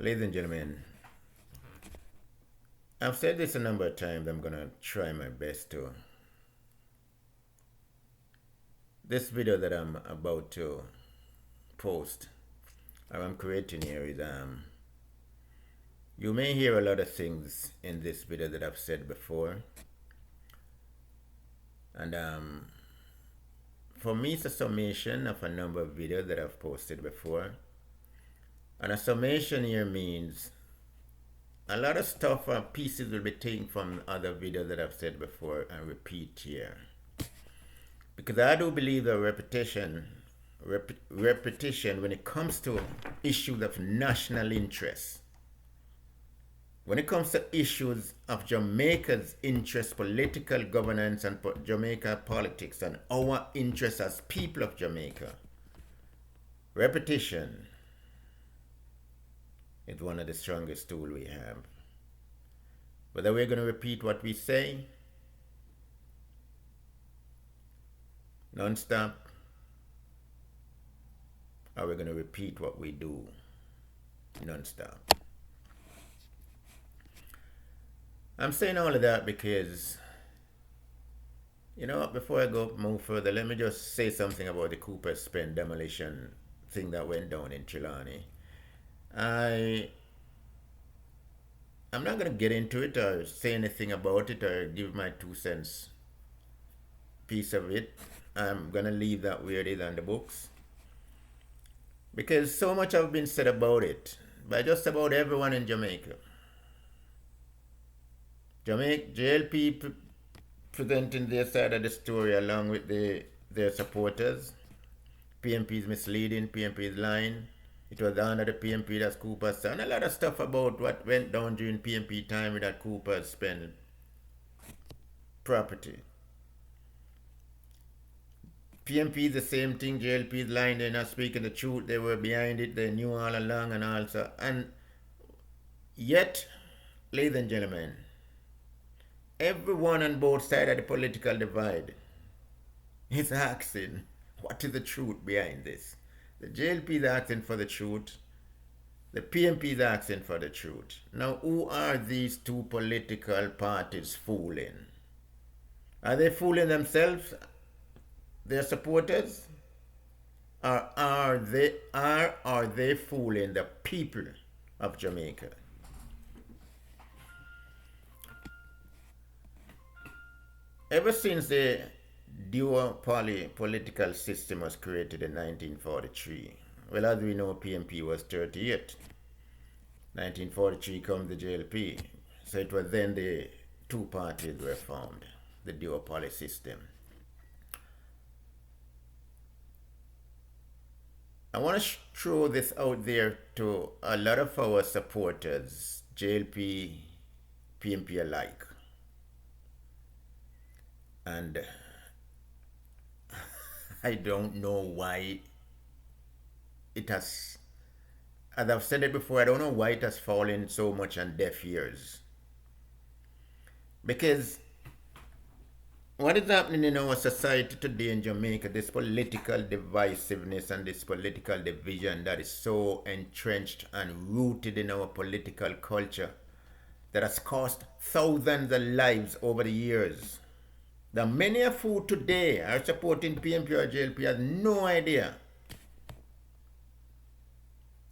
Ladies and gentlemen, I've said this a number of times. I'm going to try my best to. This video that I'm about to post, or I'm creating here, is you may hear a lot of things in this video that I've said before. And for me, it's a summation of a number of videos that I've posted before. And a summation here means a lot of stuff or pieces will be taken from other videos that I've said before and repeat here. Because I do believe that repetition when it comes to issues of national interest, when it comes to issues of Jamaica's interest, political governance and Jamaica politics, and our interests as people of Jamaica, repetition is one of the strongest tools we have. Whether we're going to repeat what we say non-stop, or we're going to repeat what we do non-stop. I'm saying all of that because, you know, before I move further, let me just say something about the Cooper Spend demolition thing that went down in Trelawney. I'm not going to get into it or say anything about it or give my 2 cents piece of it. I'm going to leave that where it is on the books. Because so much has been said about it by just about everyone in Jamaica. JLP presenting their side of the story along with their supporters. PMP is misleading, PMP is lying. It was under the PMP that's Cooper and a lot of stuff about what went down during PMP time with that Cooper Spend property. PMP is the same thing, JLP is lying, they're not speaking the truth, they were behind it, they knew all along and also. And yet, ladies and gentlemen, everyone on both sides of the political divide is asking, what is the truth behind this? The JLP is asking for the truth. The PMP is asking for the truth. Now, who are these two political parties fooling? Are they fooling themselves, their supporters? Or are they fooling the people of Jamaica? Ever since the duopoly political system was created in 1943, well, as we know, PMP was 38. 1943 comes the JLP. So it was then the two parties were formed, the duopoly system. I want to throw this out there to a lot of our supporters, JLP, PMP alike. And I don't know why it has, as I've said it before, I don't know why it has fallen so much on deaf ears. Because what is happening in our society today in Jamaica, this political divisiveness and this political division that is so entrenched and rooted in our political culture, that has cost thousands of lives over the years. The many of who today are supporting PMP or JLP have no idea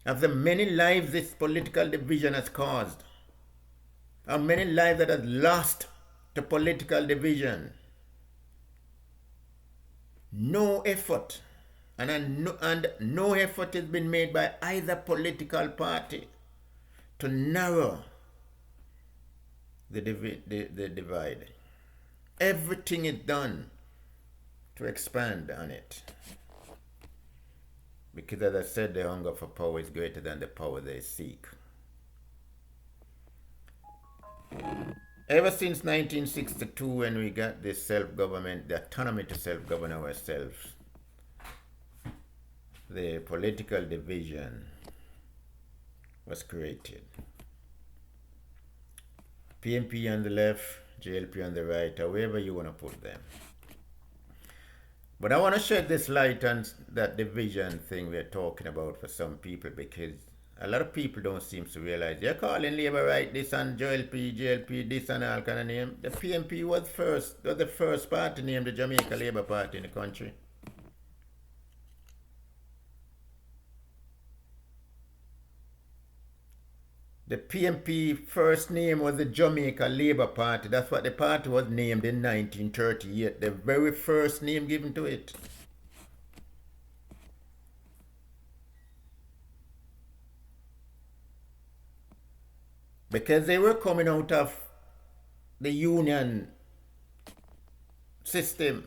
of the many lives this political division has caused. How many lives that have lost to political division. No effort, and no effort has been made by either political party to narrow the divide. Everything is done to expand on it. Because as I said, the hunger for power is greater than the power they seek. Ever since 1962, when we got this self-government, the autonomy to self-govern ourselves, the political division was created. PMP on the left, JLP on the right, however you want to put them. But I want to shed this light on that division thing we're talking about for some people, because a lot of people don't seem to realize. They're calling Labour right this and JLP, JLP, this and all kind of name. The PMP was the first party named the Jamaica Labour Party in the country. The PMP first name was the Jamaica Labour Party. That's what the party was named in 1938. The very first name given to it. Because they were coming out of the union system.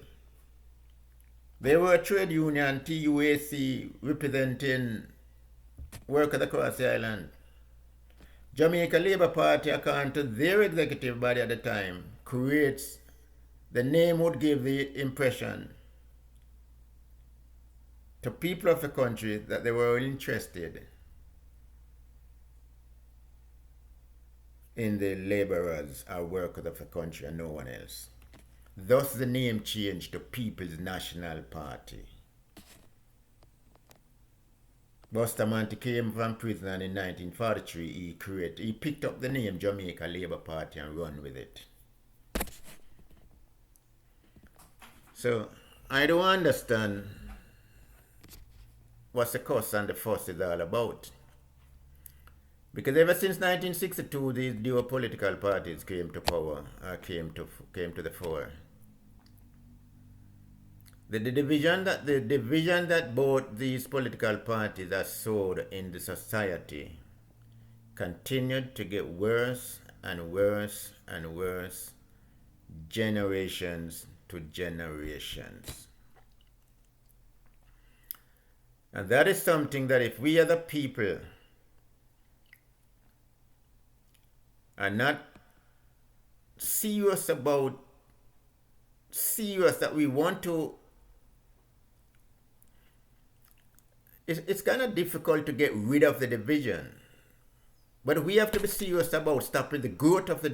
They were a trade union, TUAC, representing workers across the island. Jamaica Labour Party, according to their executive body at the time, creates, the name would give the impression to people of the country that they were interested in the laborers or workers of the country and no one else. Thus the name changed to People's National Party. Bustamante came from prison and in 1943 he picked up the name Jamaica Labour Party and run with it. So I don't understand what the cuss and the fuss is all about. Because ever since 1962, these dual political parties came to power, or came to the fore. The division that both these political parties are sowed in the society continued to get worse and worse and worse, generations to generations. And that is something that if we as a people are not serious that we want to, it's kind of difficult to get rid of the division. But we have to be serious about stopping the growth of the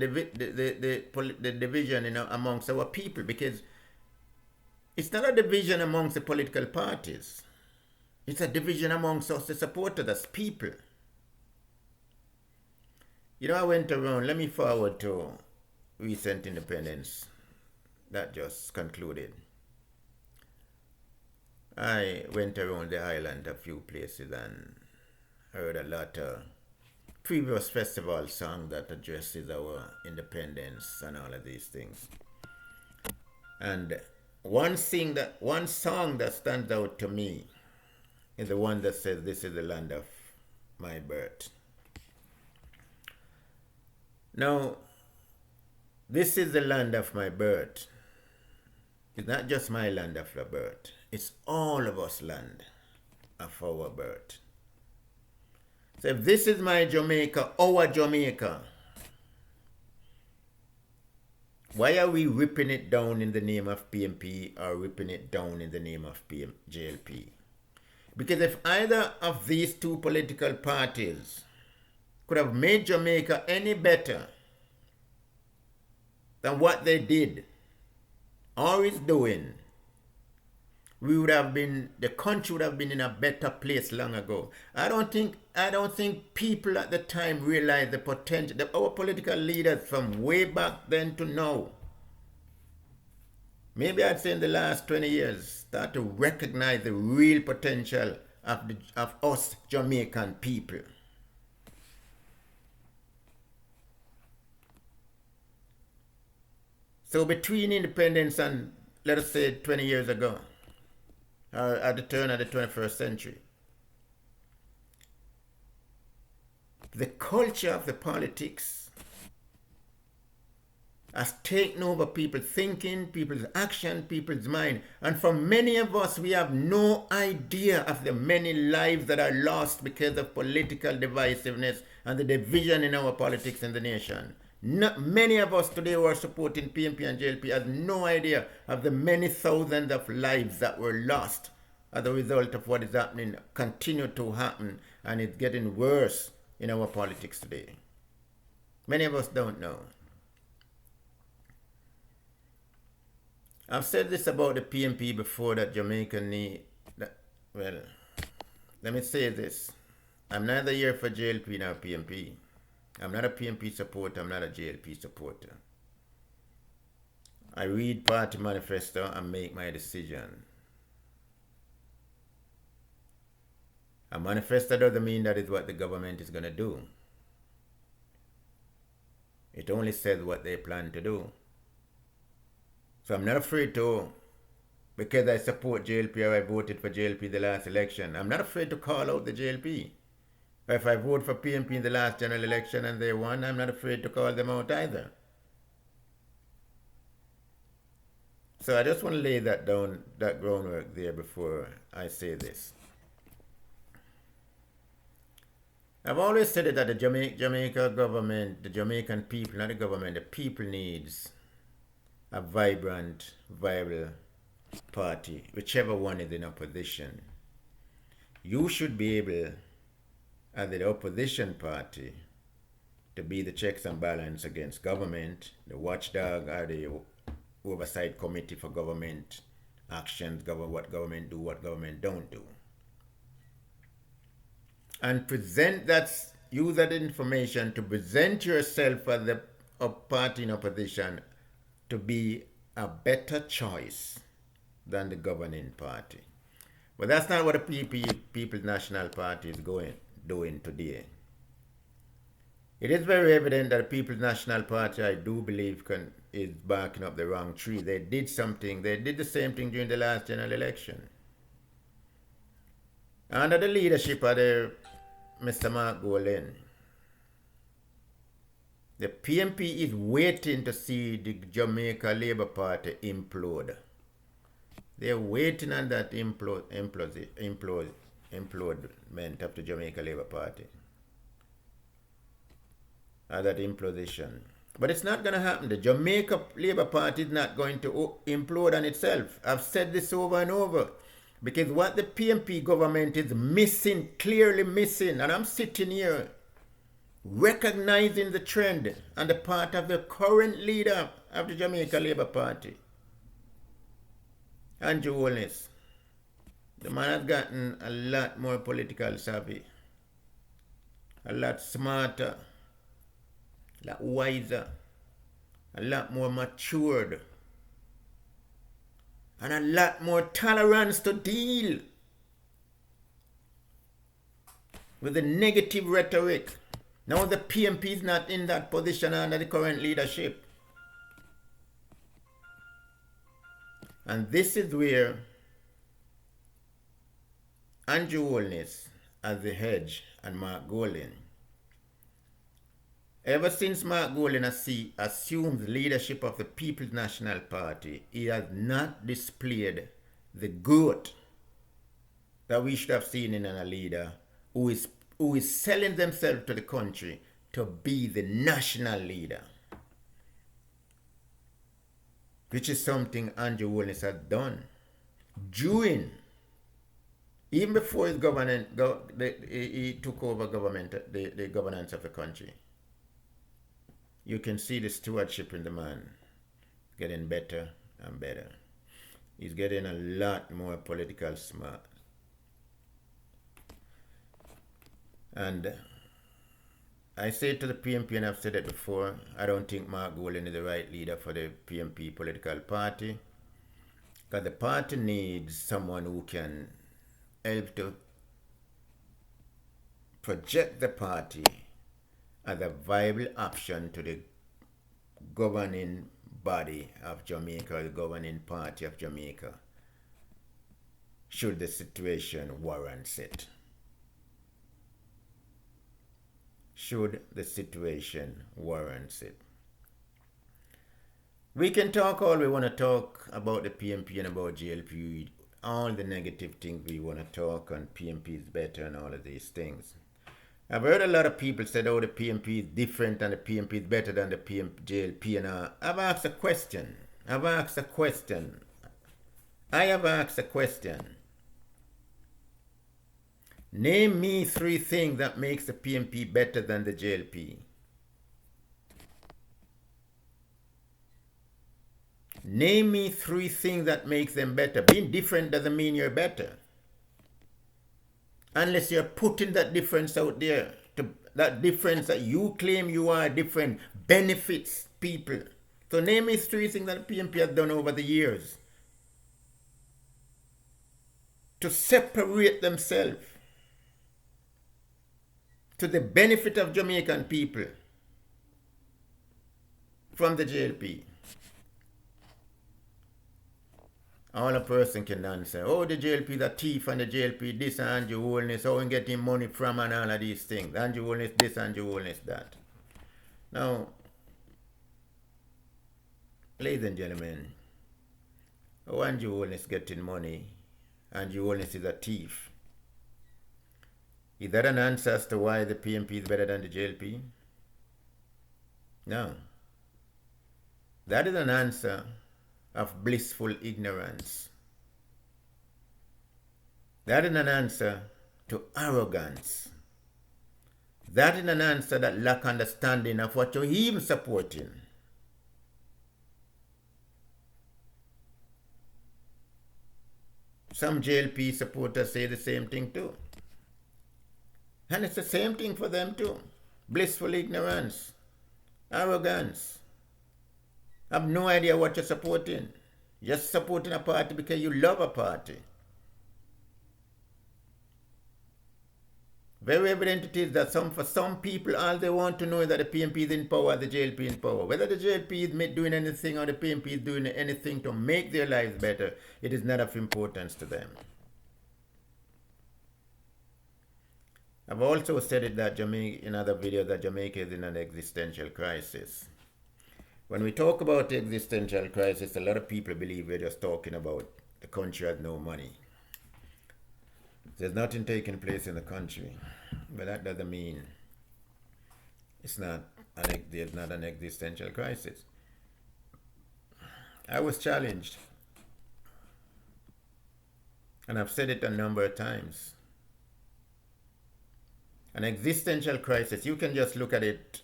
division amongst our people, because it's not a division amongst the political parties. It's a division amongst us, the supporters, as people. I went around, let me forward to recent independence that just concluded. I went around the island a few places and heard a lot of previous festival songs that addresses our independence and all of these things. And one song that stands out to me is the one that says, "This is the land of my birth." Now, this is the land of my birth. It's not just my land of birth. It's all of us land of our birth. So if this is my Jamaica, our Jamaica, why are we ripping it down in the name of PMP or ripping it down in the name of JLP? Because if either of these two political parties could have made Jamaica any better than what they did or is doing, the country would have been in a better place long ago. I don't think people at the time realized the potential. Our political leaders from way back then to now, maybe I'd say in the last 20 years, start to recognize the real potential of us Jamaican people. So between independence and, let us say, 20 years ago, at the turn of the 21st century, the culture of the politics has taken over people's thinking, people's action, people's mind. And for many of us, we have no idea of the many lives that are lost because of political divisiveness and the division in our politics in the nation. Many of us today who are supporting PMP and JLP have no idea of the many thousands of lives that were lost as a result of what is happening, continue to happen, and it's getting worse in our politics today. Many of us don't know. I've said this about the PMP before, that Jamaica need, let me say this. I'm neither here for JLP nor PMP. I'm not a PMP supporter. I'm not a JLP supporter. I read party manifesto and make my decision. A manifesto doesn't mean that is what the government is going to do. It only says what they plan to do. So I'm not afraid to, because I support JLP or I voted for JLP the last election, I'm not afraid to call out the JLP. Or if I vote for PMP in the last general election and they won, I'm not afraid to call them out either. So I just want to lay that down, that groundwork there before I say this. I've always said it that the Jamaica government, the Jamaican people, not the government, the people needs a vibrant, viable party, whichever one is in opposition. You should be able, as the opposition party, to be the checks and balance against government, the watchdog or the oversight committee for government actions, what government do, what government don't do. And present that, use that information to present yourself as the party in opposition to be a better choice than the governing party. But that's not what the People's National Party is doing today. It is very evident that the People's National Party, I do believe, is barking up the wrong tree. They did something. They did the same thing during the last general election. Under the leadership of Mr. Mark Golden, the PMP is waiting to see the Jamaica Labour Party implode. They're waiting on that implodement of the Jamaica Labour Party. That imposition. But it's not going to happen. The Jamaica Labour Party is not going to implode on itself. I've said this over and over. Because what the PMP government is missing, clearly missing, and I'm sitting here recognizing the trend on the part of the current leader of the Jamaica Labour Party, Andrew Holness. The man has gotten a lot more political savvy, a lot smarter, a lot wiser, a lot more matured, and a lot more tolerance to deal with the negative rhetoric. Now the PMP is not in that position under the current leadership. And this is where Andrew Holness as the hedge and Mark Golden. Ever since Mark Golden assumed the leadership of the People's National Party, he has not displayed the growth that we should have seen in a leader who is selling themselves to the country to be the national leader, which is something Andrew Holness has done even before his he took over the governance of the country. You can see the stewardship in the man getting better and better. He's getting a lot more political smart. And I say to the PMP, and I've said it before, I don't think Mark Golden is the right leader for the PMP political party. Because the party needs someone who can help to project the party as a viable option to the governing body of Jamaica, the governing party of Jamaica, should the situation warrant it. Should the situation warrant it. We can talk all we want to talk about the PMP and about JLP, all the negative things we want to talk on, PMP is better and all of these things. I've heard a lot of people say, oh, the PMP is different and the PMP is better than the JLP. And I've asked a question. I have asked a question. Name me 3 things that makes the PMP better than the JLP. Name me 3 things that makes them better. Being different doesn't mean you're better. unless you're putting that difference out there. That difference that you claim you are different benefits people. So name me 3 things that PMP has done over the years to separate themselves to the benefit of Jamaican people from the JLP. All a person can answer, oh, the JLP is a thief and the JLP this and Andrew Holness, how we getting money from and all of these things. Andrew Holness this, Andrew Holness that. Now, ladies and gentlemen, how Andrew Holness getting money? Andrew Holness is a thief. Is that an answer as to why the PMP is better than the JLP? No. That is an answer of blissful ignorance. That is an answer to arrogance. That is an answer that lack understanding of what you're even supporting. Some JLP supporters say the same thing too. And it's the same thing for them too. Blissful ignorance, arrogance. Have no idea what you're supporting. You're supporting a party because you love a party. Very evident it is that for some people, all they want to know is that the PMP is in power, the JLP is in power. Whether the JLP is doing anything or the PMP is doing anything to make their lives better, it is not of importance to them. I've also said it that in other videos that Jamaica is in an existential crisis. When we talk about the existential crisis, a lot of people believe we're just talking about the country has no money. There's nothing taking place in the country, but that doesn't mean there's not an existential crisis. I was challenged, and I've said it a number of times. An existential crisis, you can just look at it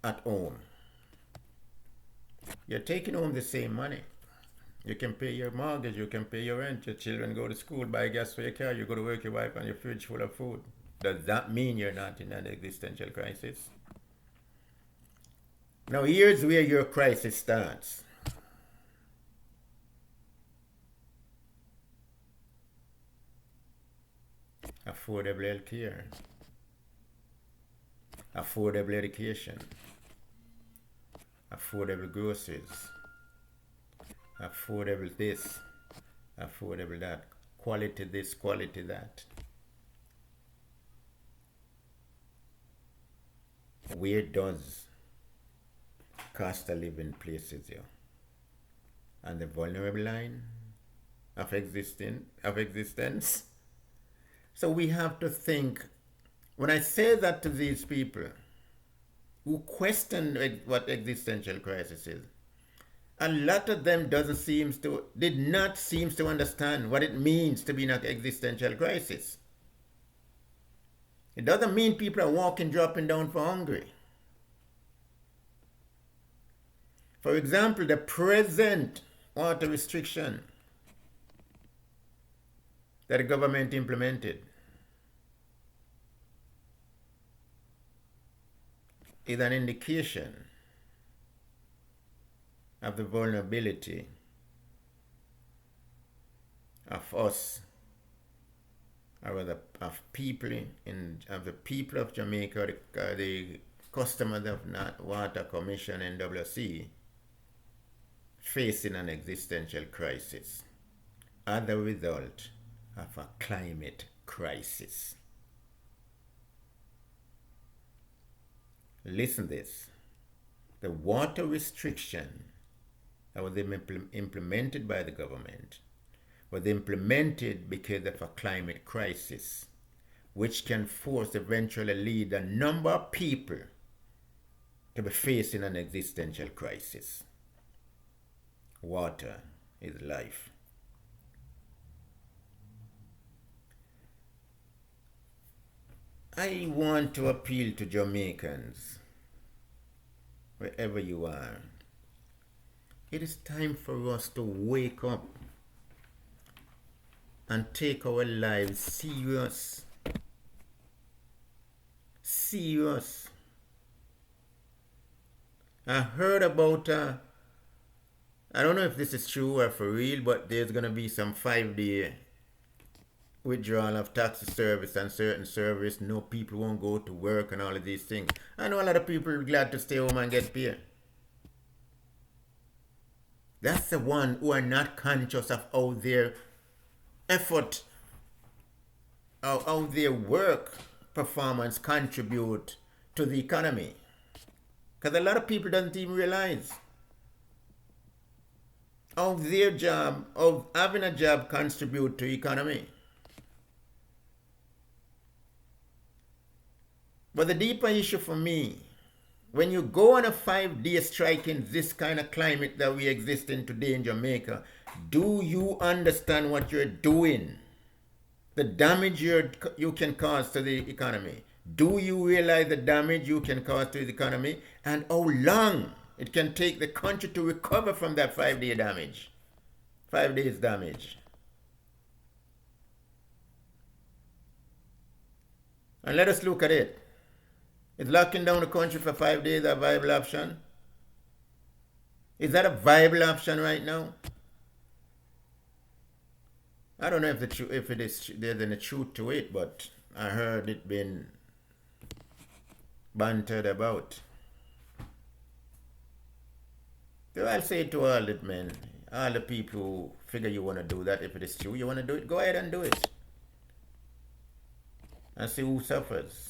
at home. You're taking home the same money. You can pay your mortgage, you can pay your rent, your children go to school, buy gas for your car, you go to work, your wife and your fridge full of food. Does that mean you're not in an existential crisis? Now here's where your crisis starts. Affordable health care, affordable education, affordable groceries, affordable this, affordable that, quality this, quality that. Where does cost of living places you? On the vulnerable line of existence? So we have to think, when I say that to these people who question what existential crisis is, a lot of them did not seem to understand what it means to be in an existential crisis. It doesn't mean people are walking, dropping down for hungry. For example, the present water restriction that the government implemented is an indication of the vulnerability of us, or rather of the people of Jamaica, the customers of Water Commission and WC, facing an existential crisis as a result of a climate crisis. Listen to this. The water restriction that was implemented by the government was implemented because of a climate crisis, which can eventually lead a number of people to be facing an existential crisis. Water is life. I want to appeal to Jamaicans, wherever you are. It is time for us to wake up and take our lives serious serious. I heard about, I don't know if this is true or for real, but there's going to be some 5-day withdrawal of taxi service and certain service. No, people won't go to work and all of these things. I know a lot of people are glad to stay home and get paid. That's the one who are not conscious of how their effort, how their work performance contribute to the economy. Because a lot of people don't even realize how their job, how having a job contribute to economy. But the deeper issue for me, when you go on a 5-day strike in this kind of climate that we exist in today in Jamaica, do you understand what you're doing? The damage you can cause to the economy. Do you realize the damage you can cause to the economy and how long it can take the country to recover from that 5-day damage? 5 days damage. And let us look at it. Is locking down the country for 5 days a viable option? Is that a viable option right now? I don't know if there's any truth to it, but I heard it been bantered about. So I'll say to all the men, all the people who figure you want to do that, if it is true, you want to do it, go ahead and do it. And see who suffers.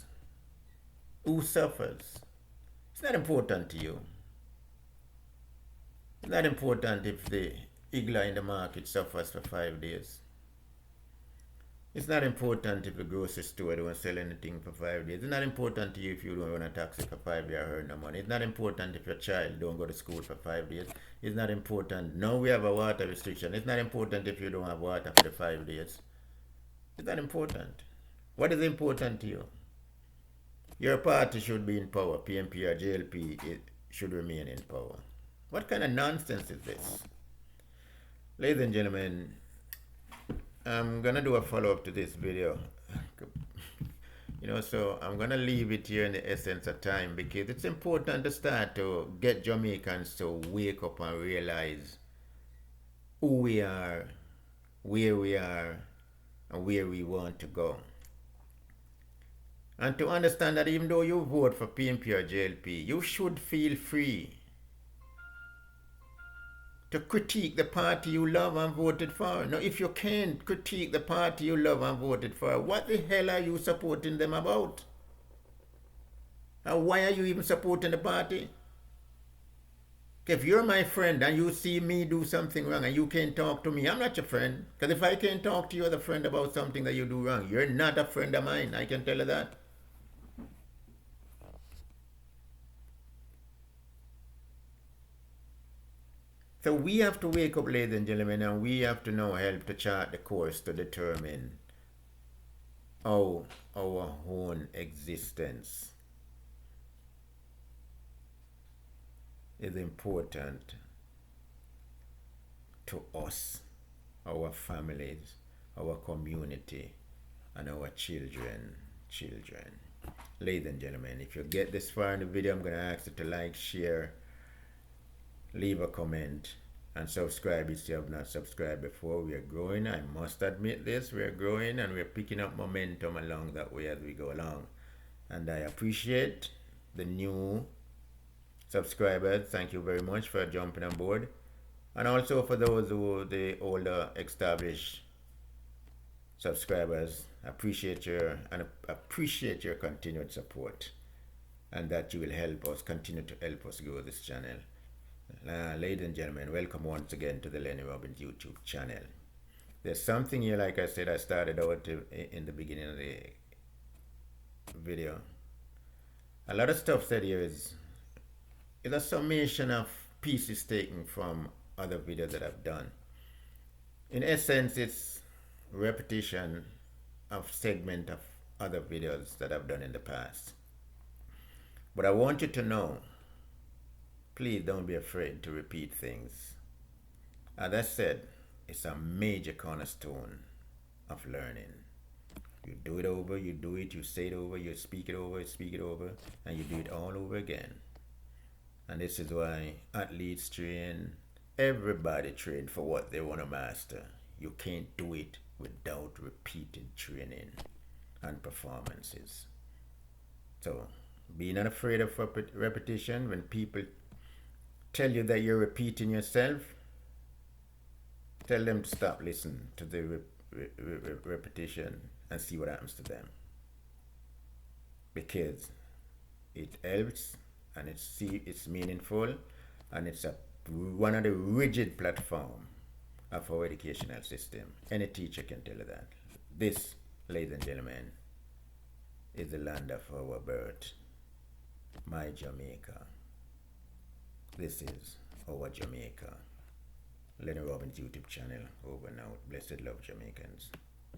Who suffers? It's not important to you. It's not important if the igla in the market suffers for 5 days. It's not important if the grocery store don't sell anything for 5 days. It's not important to you if you don't run a taxi for 5 days or earn no money. It's not important if your child don't go to school for 5 days. It's not important. Now we have a water restriction. It's not important if you don't have water for the 5 days. It's not important. What is important to you? Your party should be in power. PMP or JLP it should remain in power. What kind of nonsense is this? Ladies and gentlemen, I'm going to do a follow-up to this video. So I'm going to leave it here in the essence of time because it's important to start to get Jamaicans to wake up and realize who we are, where we are, and where we want to go. And to understand that even though you vote for PMP or JLP, you should feel free to critique the party you love and voted for. Now, if you can't critique the party you love and voted for, what the hell are you supporting them about? And why are you even supporting the party? If you're my friend and you see me do something wrong and you can't talk to me, I'm not your friend. Because if I can't talk to you as a friend about something that you do wrong, you're not a friend of mine. I can tell you that. So we have to wake up, ladies and gentlemen, and we have to now help to chart the course to determine how our own existence is important to us, our families, our community, and our children. Ladies and gentlemen, if you get this far in the video, I'm going to ask you to like, share, leave a comment, and subscribe if you have not subscribed before. We are growing. I must admit this. We are growing and we're picking up momentum along that way as we go along. And I appreciate the new subscribers. Thank you very much for jumping on board. And also for those who the older established subscribers, appreciate your continued support, and that you will help us continue to help us grow this channel. Ladies and gentlemen, welcome once again to the Lennie Robbins YouTube channel. There's something here, like I said, I started out in the beginning of the video. A lot of stuff said here is a summation of pieces taken from other videos that I've done. In essence, it's repetition of segment of other videos that I've done in the past. But I want you to know, please don't be afraid to repeat things. As I said, it's a major cornerstone of learning. You do it over, you do it, you say it over, you speak it over, and you do it all over again. And this is why athletes train, everybody train for what they want to master. You can't do it without repeated training and performances. So, be not afraid of repetition. When people tell you that you're repeating yourself, tell them to stop listening to the repetition and see what happens to them. Because it helps and it's meaningful, and it's one of the rigid platform of our educational system. Any teacher can tell you that. This, ladies and gentlemen, is the land of our birth, my Jamaica. This is our Jamaica. Lennie Robbins YouTube channel. Over and out. Blessed love, Jamaicans.